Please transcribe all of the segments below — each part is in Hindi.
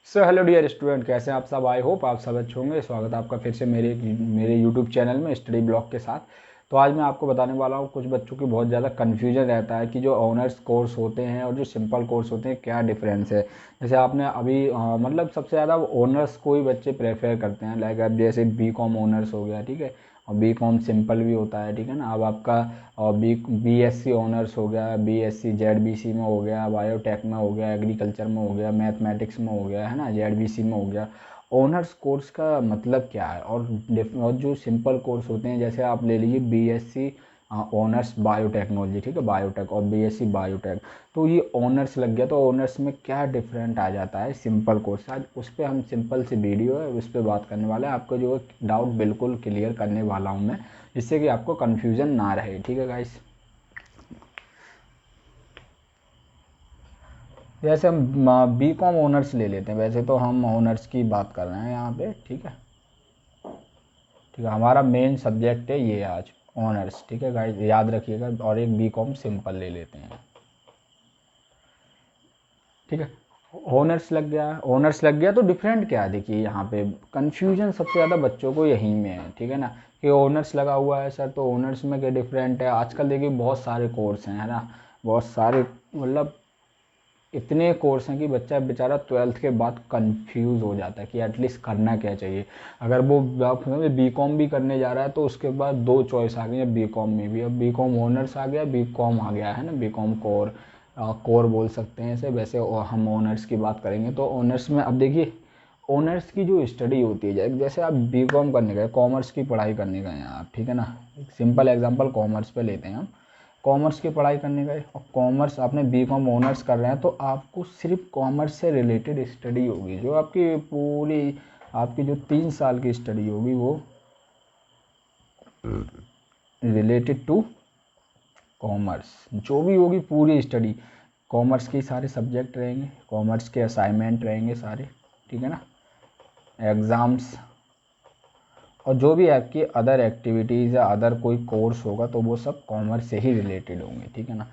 हेलो डियर स्टूडेंट, कैसे हैं आप सब। आई होप आप सब अच्छे होंगे। स्वागत है आपका फिर से मेरे यूट्यूब चैनल में स्टडी ब्लॉग के साथ। तो आज मैं आपको बताने वाला हूँ, कुछ बच्चों की बहुत ज़्यादा कन्फ्यूजन रहता है कि जो ऑनर्स कोर्स होते हैं और जो सिंपल कोर्स होते हैं क्या डिफरेंस है। जैसे आपने अभी मतलब सबसे ज़्यादा ऑनर्स को ही बच्चे प्रेफर करते हैं। लाइक अब जैसे बी.कॉम ऑनर्स हो गया, ठीक है, और बी.कॉम सिंपल भी होता है, ठीक है ना। अब आपका और बी.एससी ऑनर्स हो गया, बी.एससी जेड.बी.सी में हो गया, बायोटेक में हो गया, एग्रीकल्चर में हो गया, मैथमेटिक्स में हो गया, है ना, जेड.बी.सी में हो गया। ऑनर्स कोर्स का मतलब क्या है, और जो सिंपल कोर्स होते हैं, जैसे आप ले लीजिए बी.एससी ऑनर्स बायोटेक्नोलॉजी, ठीक है, बायोटेक, और बी.एससी बायोटेक। तो ये ऑनर्स लग गया, तो ऑनर्स में क्या डिफरेंट आ जाता है सिंपल कोर्स। आज उस पर हम सिंपल सी वीडियो है, उस पर बात करने वाले हैं। आपको जो डाउट बिल्कुल क्लियर करने वाला हूँ मैं, जिससे कि आपको कन्फ्यूज़न ना रहे, ठीक है गाइस। जैसे हम बी.कॉम ऑनर्स ले लेते हैं। वैसे तो हम ऑनर्स की बात कर रहे हैं यहाँ पे, ठीक है। ठीक है, हमारा मेन सब्जेक्ट है ये आज ऑनर्स, ठीक है गाइस, याद रखिएगा। और एक बी.कॉम सिंपल ले लेते हैं, ठीक है। ऑनर्स लग गया, ऑनर्स लग गया तो डिफरेंट क्या है, देखिए यहाँ पे कन्फ्यूजन सबसे ज़्यादा बच्चों को यहीं में है, ठीक है ना, कि ऑनर्स लगा हुआ है सर, तो ऑनर्स में क्या डिफरेंट है। आजकल देखिए बहुत सारे कोर्स हैं, है ना, बहुत सारे, मतलब इतने कोर्स हैं कि बच्चा बेचारा 12th के बाद कंफ्यूज हो जाता है कि एटलीस्ट करना क्या चाहिए। अगर वो बी.कॉम भी करने जा रहा है तो उसके बाद दो चॉइस आ गई है बी.कॉम में भी। अब बी.कॉम ऑनर्स आ गया, बी.कॉम आ गया, है ना, बी.कॉम कोर, कोर बोल सकते हैं इसे। वैसे हम ऑनर्स की बात करेंगे तो ऑनर्स में अब देखिए ऑनर्स की जो स्टडी होती है, जैसे आप बी.कॉम करने गए, कॉमर्स की पढ़ाई करने गए हैं आप, ठीक है ना। एक सिंपल एग्जांपल कॉमर्स पे लेते हैं हम। कॉमर्स की पढ़ाई करने गए और कॉमर्स आपने बी.कॉम ऑनर्स कर रहे हैं, तो आपको सिर्फ कॉमर्स से रिलेटेड स्टडी होगी। जो आपकी पूरी, आपकी जो 3 साल की स्टडी होगी वो रिलेटेड टू कॉमर्स, जो भी होगी पूरी स्टडी कॉमर्स के सारे सब्जेक्ट रहेंगे, कॉमर्स के असाइनमेंट रहेंगे सारे, ठीक है ना, एग्ज़ाम्स, और जो भी आपकी अदर एक्टिविटीज़ या अदर कोई कोर्स होगा तो वो सब कॉमर्स से ही रिलेटेड होंगे, ठीक है ना।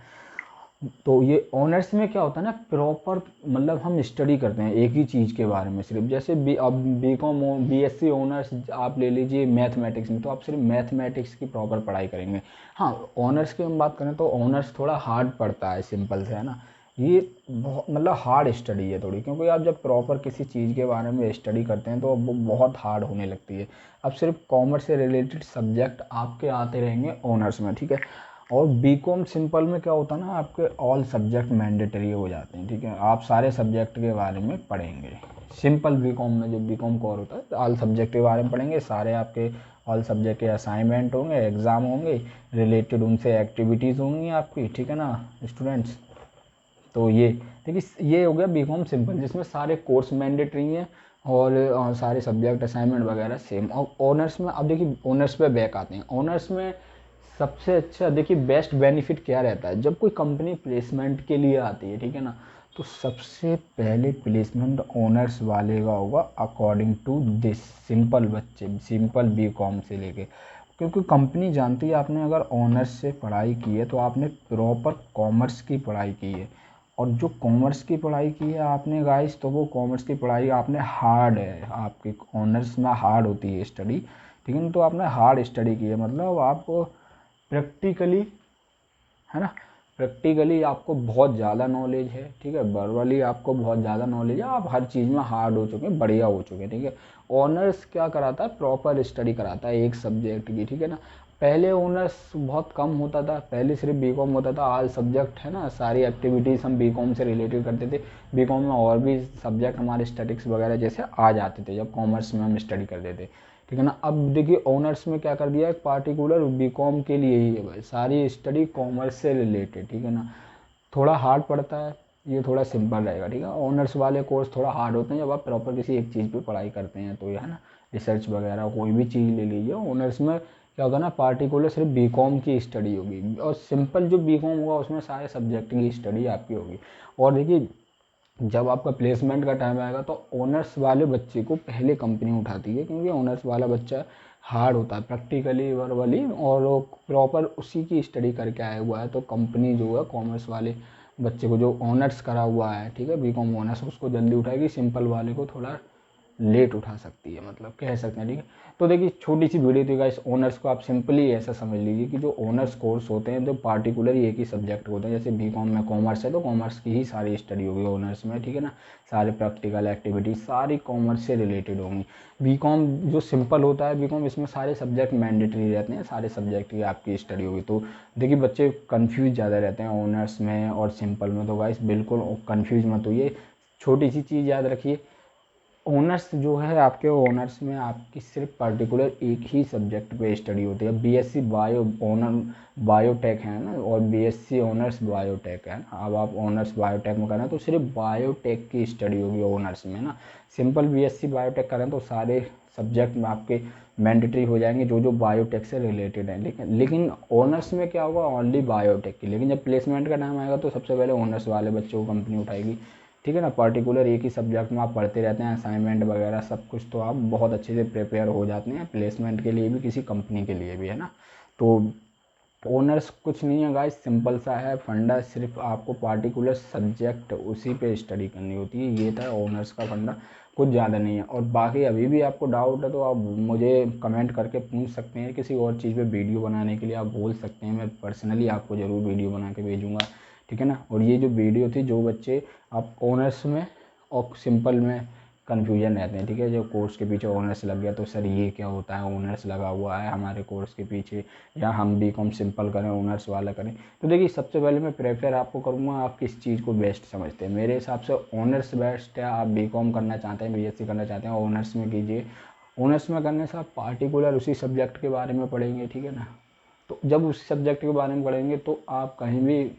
तो ये ऑनर्स में क्या होता है ना, प्रॉपर मतलब हम स्टडी करते हैं एक ही चीज़ के बारे में सिर्फ। जैसे अब बी.कॉम बी.एससी ऑनर्स आप ले लीजिए मैथमेटिक्स में, तो आप सिर्फ मैथमेटिक्स की प्रॉपर पढ़ाई करेंगे। हाँ, ऑनर्स की हम बात करें तो ऑनर्स थोड़ा हार्ड पड़ता है सिंपल से, है ना। ये बहुत मतलब हार्ड स्टडी है थोड़ी, क्योंकि आप जब प्रॉपर किसी चीज़ के बारे में स्टडी करते हैं तो वो बहुत हार्ड होने लगती है। अब सिर्फ कॉमर्स से रिलेटेड सब्जेक्ट आपके आते रहेंगे ऑनर्स में, ठीक है। और बी.कॉम सिंपल में क्या होता है ना, आपके ऑल सब्जेक्ट मैंडेटरी हो जाते हैं, ठीक है। आप सारे सब्जेक्ट के बारे में पढ़ेंगे। सिंपल बी.कॉम में जो बी.कॉम कोर होता है, तो ऑल सब्जेक्ट के बारे में पढ़ेंगे सारे। आपके ऑल सब्जेक्ट के असाइनमेंट होंगे, एग्ज़ाम होंगे, रिलेटेड उनसे एक्टिविटीज़ होंगी आपकी, ठीक है ना स्टूडेंट्स। तो ये देखिए, ये हो गया बी.कॉम सिंपल, जिसमें सारे कोर्स मैंडेटरी हैं और सारे सब्जेक्ट असाइनमेंट वगैरह सेम। और ऑनर्स में अब देखिए, ऑनर्स पे बैक आते हैं। ऑनर्स में सबसे अच्छा देखिए बेस्ट बेनिफिट क्या रहता है, जब कोई कंपनी प्लेसमेंट के लिए आती है, ठीक है ना, तो सबसे पहले प्लेसमेंट ऑनर्स वाले का होगा अकॉर्डिंग टू दिस सिंपल बच्चे, सिंपल बी.कॉम से लेके। क्योंकि कंपनी जानती है आपने अगर ऑनर्स से पढ़ाई की है तो आपने प्रॉपर कॉमर्स की पढ़ाई की है। और जो कॉमर्स की पढ़ाई की है आपने गाइस, तो वो कॉमर्स की पढ़ाई आपने हार्ड है, आपकी ऑनर्स में हार्ड होती है स्टडी, ठीक है ना। तो आपने हार्ड स्टडी की है, मतलब आप प्रैक्टिकली, है ना, प्रैक्टिकली आपको बहुत ज़्यादा नॉलेज है, ठीक है। वर्बली आपको बहुत ज़्यादा नॉलेज है, आप हर चीज़ में हार्ड हो चुके हैं, बढ़िया हो चुके हैं, ठीक है। ऑनर्स क्या कराता है, प्रॉपर स्टडी कराता है एक सब्जेक्ट की, ठीक है ना। पहले ऑनर्स बहुत कम होता था, पहले सिर्फ बी.कॉम होता था, ऑल सब्जेक्ट, है ना, सारी एक्टिविटीज़ हम बी.कॉम से रिलेटेड करते थे। बी.कॉम में और भी सब्जेक्ट हमारे स्टैटिक्स वगैरह जैसे आ जाते थे जब कॉमर्स में हम स्टडी करते थे, ठीक है ना। अब देखिए ऑनर्स में क्या कर दिया है, पार्टिकुलर बी.कॉम के लिए ही है भाई, सारी स्टडी कॉमर्स से रिलेटेड, ठीक है ना। थोड़ा हार्ड पड़ता है, ये थोड़ा सिंपल रहेगा, ठीक है। ऑनर्स वाले कोर्स थोड़ा हार्ड होते हैं जब आप प्रॉपर किसी एक चीज़ पे पढ़ाई करते हैं, तो ये, है ना, रिसर्च वगैरह कोई भी चीज़ ले लीजिए। ऑनर्स में क्या होगा ना, पार्टिकुलर सिर्फ बी.कॉम की स्टडी होगी, और सिंपल जो बी.कॉम होगा उसमें सारे सब्जेक्ट की स्टडी आपकी होगी। और देखिए जब आपका प्लेसमेंट का टाइम आएगा तो ऑनर्स वाले बच्चे को पहले कंपनी उठाती है, क्योंकि ऑनर्स वाला बच्चा हार्ड होता है प्रैक्टिकली वर्बली, और प्रॉपर उसी की स्टडी करके आया हुआ है। तो कंपनी जो है कॉमर्स वाले बच्चे को जो ऑनर्स करा हुआ है, ठीक है, बीकॉम ऑनर्स, उसको जल्दी उठाएगी, सिंपल वाले को थोड़ा लेट उठा सकती है, मतलब कह सकते हैं, ठीक है। तो देखिए छोटी सी वीडियो थी गाइस, ऑनर्स को आप सिंपली ऐसा समझ लीजिए कि जो ऑनर्स कोर्स होते हैं जो पार्टिकुलर एक ही सब्जेक्ट होते हैं, जैसे बीकॉम में कॉमर्स है तो कॉमर्स की ही सारी स्टडी होगी ऑनर्स में, ठीक है ना। सारे प्रैक्टिकल एक्टिविटीज सारी कॉमर्स से रिलेटेड होंगी। बीकॉम जो सिंपल होता है बीकॉम, इसमें सारे सब्जेक्ट मैंडेटरी रहते हैं, सारे सब्जेक्ट की आपकी स्टडी होगी। तो देखिए बच्चे कन्फ्यूज ज़्यादा रहते हैं ऑनर्स में और सिंपल में, तो गाइस बिल्कुल कन्फ्यूज मत होइए। छोटी सी चीज़ याद रखिए, ऑनर्स जो है आपके ऑनर्स में आपकी सिर्फ पर्टिकुलर एक ही सब्जेक्ट पे स्टडी होती है। बीएससी बायो ऑनर बायोटेक है ना, और बीएससी ऑनर्स बायोटेक है ना। अब आप ऑनर्स बायोटेक में करना तो सिर्फ बायोटेक की स्टडी होगी ऑनर्स में ना। सिंपल बीएससी बायोटेक करें तो सारे सब्जेक्ट में आपके मैंडेटरी हो जाएंगे जो जो बायोटेक से रिलेटेड है। लेकिन ऑनर्स में क्या होगा, ओनली बायोटेक की। लेकिन जब प्लेसमेंट का टाइम आएगा तो सबसे पहले ऑनर्स वाले बच्चों को कंपनी उठाएगी, ठीक है ना। पर्टिकुलर एक ही सब्जेक्ट में आप पढ़ते रहते हैं, असाइनमेंट वगैरह सब कुछ, तो आप बहुत अच्छे से प्रिपेयर हो जाते हैं प्लेसमेंट के लिए भी, किसी कंपनी के लिए भी, है ना। तो ऑनर्स कुछ नहीं है गाइस, सिंपल सा है फंडा, सिर्फ आपको पार्टिकुलर सब्जेक्ट उसी पे स्टडी करनी होती है। ये था ऑनर्स का फंडा, कुछ ज़्यादा नहीं है। और बाकी अभी भी आपको डाउट है तो आप मुझे कमेंट करके पूछ सकते हैं, किसी और चीज़ पे वीडियो बनाने के लिए आप बोल सकते हैं, मैं पर्सनली आपको ज़रूर वीडियो बना के भेजूँगा, ठीक है ना। और ये जो वीडियो थी, जो बच्चे आप ऑनर्स में और सिंपल में कन्फ्यूजन रहते हैं, ठीक है, जो कोर्स के पीछे ऑनर्स लग गया तो सर ये क्या होता है, ऑनर्स लगा हुआ है हमारे कोर्स के पीछे, या हम बीकॉम सिंपल करें ऑनर्स वाला करें। तो देखिए सबसे पहले मैं प्रेफर आपको करूँगा, आप किस चीज़ को बेस्ट समझते हैं। मेरे हिसाब से ऑनर्स बेस्ट है। आप बीकॉम करना चाहते हैं, बीएससी करना चाहते हैं, ऑनर्स में कीजिए। ऑनर्स में करने से आप पार्टिकुलर उसी सब्जेक्ट के बारे में पढ़ेंगे, ठीक है ना। तो जब उस सब्जेक्ट के बारे में पढ़ेंगे तो आप कहीं भी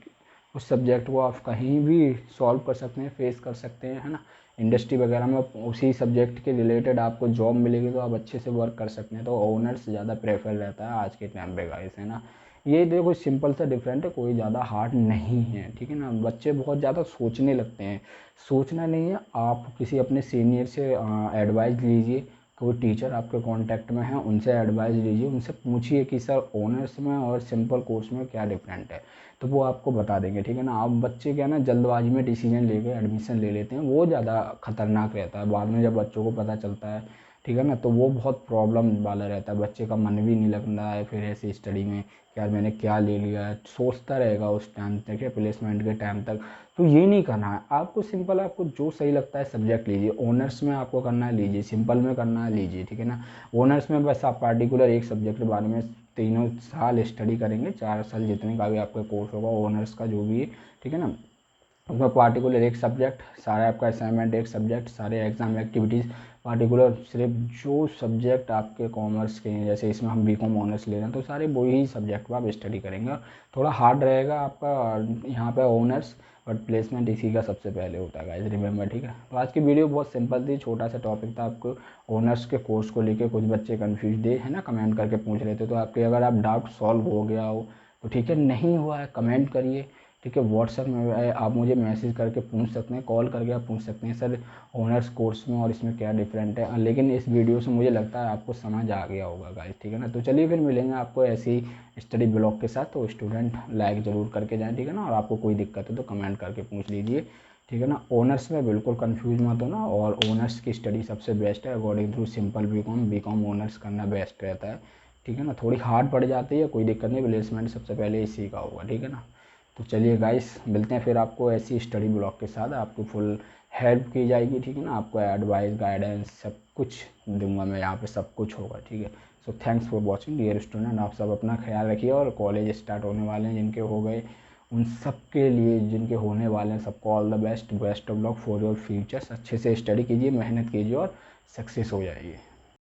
उस सब्जेक्ट को आप कहीं भी सॉल्व कर सकते हैं, फेस कर सकते हैं, है ना। इंडस्ट्री वगैरह में उसी सब्जेक्ट के रिलेटेड आपको जॉब मिलेगी तो आप अच्छे से वर्क कर सकते हैं। तो ऑनर्स ज़्यादा प्रेफर रहता है आज के टाइम पे गाइस, है ना। ये देखो सिंपल सा डिफरेंट है, कोई ज़्यादा हार्ड नहीं है, ठीक है ना। बच्चे बहुत ज़्यादा सोचने लगते हैं, सोचना नहीं है। आप किसी अपने सीनियर से एडवाइस लीजिए, कोई टीचर आपके कांटेक्ट में है उनसे एडवाइस लीजिए, उनसे पूछिए कि सर ऑनर्स में और सिंपल कोर्स में क्या डिफरेंट है, तो वो आपको बता देंगे, ठीक है ना। आप बच्चे क्या ना जल्दबाजी में डिसीजन लेके एडमिशन ले लेते हैं, वो ज़्यादा खतरनाक रहता है। बाद में जब बच्चों को पता चलता है, ठीक है ना, तो वो बहुत प्रॉब्लम वाला रहता है। बच्चे का मन भी नहीं लग रहा है फिर ऐसी स्टडी में, यार मैंने क्या ले लिया है, सोचता रहेगा उस टाइम तक या प्लेसमेंट के टाइम तक। तो ये नहीं करना है आपको, सिंपल आपको जो सही लगता है सब्जेक्ट लीजिए। ऑनर्स में आपको करना है लीजिए, सिंपल में करना है लीजिए, ठीक है ना। ऑनर्स में बस आप पार्टिकुलर एक सब्जेक्ट के बारे में 3 साल स्टडी करेंगे, 4 साल जितने का भी आपका कोर्स होगा ऑनर्स का जो भी है, ठीक है ना। उसमें पार्टिकुलर एक सब्जेक्ट, सारा आपका असाइनमेंट एक सब्जेक्ट, सारे एग्जाम एक्टिविटीज़ पार्टिकुलर, सिर्फ जो सब्जेक्ट आपके कॉमर्स के हैं, जैसे इसमें हम बीकॉम ऑनर्स ले रहे हैं तो सारे वही सब्जेक्ट पर आप स्टडी करेंगे। थोड़ा हार्ड रहेगा आपका यहाँ पे ऑनर्स, बट प्लेसमेंट इसी का सबसे पहले होता है गाइस, रिमेंबर, ठीक है। तो आज की वीडियो बहुत सिंपल थी, छोटा सा टॉपिक था, आपको ऑनर्स के कोर्स को लेके कुछ बच्चे कन्फ्यूज थे, है ना, कमेंट करके पूछ रहे थे। तो आपके अगर आप डाउट सॉल्व हो गया हो तो ठीक है, नहीं हुआ है कमेंट करिए, ठीक है। व्हाट्सएप में आप मुझे मैसेज करके पूछ सकते हैं, कॉल करके आप पूछ सकते हैं सर ऑनर्स कोर्स में और इसमें क्या डिफरेंट है। लेकिन इस वीडियो से मुझे लगता है आपको समझ आ गया होगा गाइस, ठीक है ना। तो चलिए फिर मिलेंगे आपको ऐसे ही स्टडी ब्लॉग के साथ। तो स्टूडेंट लाइक ज़रूर करके जाएँ, ठीक है ना। और आपको कोई दिक्कत है तो कमेंट करके पूछ लीजिए, ठीक है ना। ऑनर्स में बिल्कुल कंफ्यूज मत होना, और ऑनर्स की स्टडी सबसे बेस्ट है according to simple BCom honours करना बेस्ट रहता है, ठीक है ना। थोड़ी हार्ड पड़ जाती है, कोई दिक्कत नहीं, प्लेसमेंट सबसे पहले इसी का होगा, ठीक है ना। तो चलिए गाइस मिलते हैं फिर आपको ऐसी स्टडी ब्लॉग के साथ, आपको फुल हेल्प की जाएगी, ठीक है ना। आपको एडवाइस गाइडेंस सब कुछ दूंगा मैं यहाँ पे, सब कुछ होगा, ठीक है। So thanks for watching dear student, आप सब अपना ख्याल रखिए। और कॉलेज स्टार्ट होने वाले हैं जिनके हो गए, उन सब के लिए जिनके होने वाले हैं सबको all the best, best of luck for your futures. अच्छे से स्टडी कीजिए, मेहनत कीजिए और सक्सेस हो जाइए।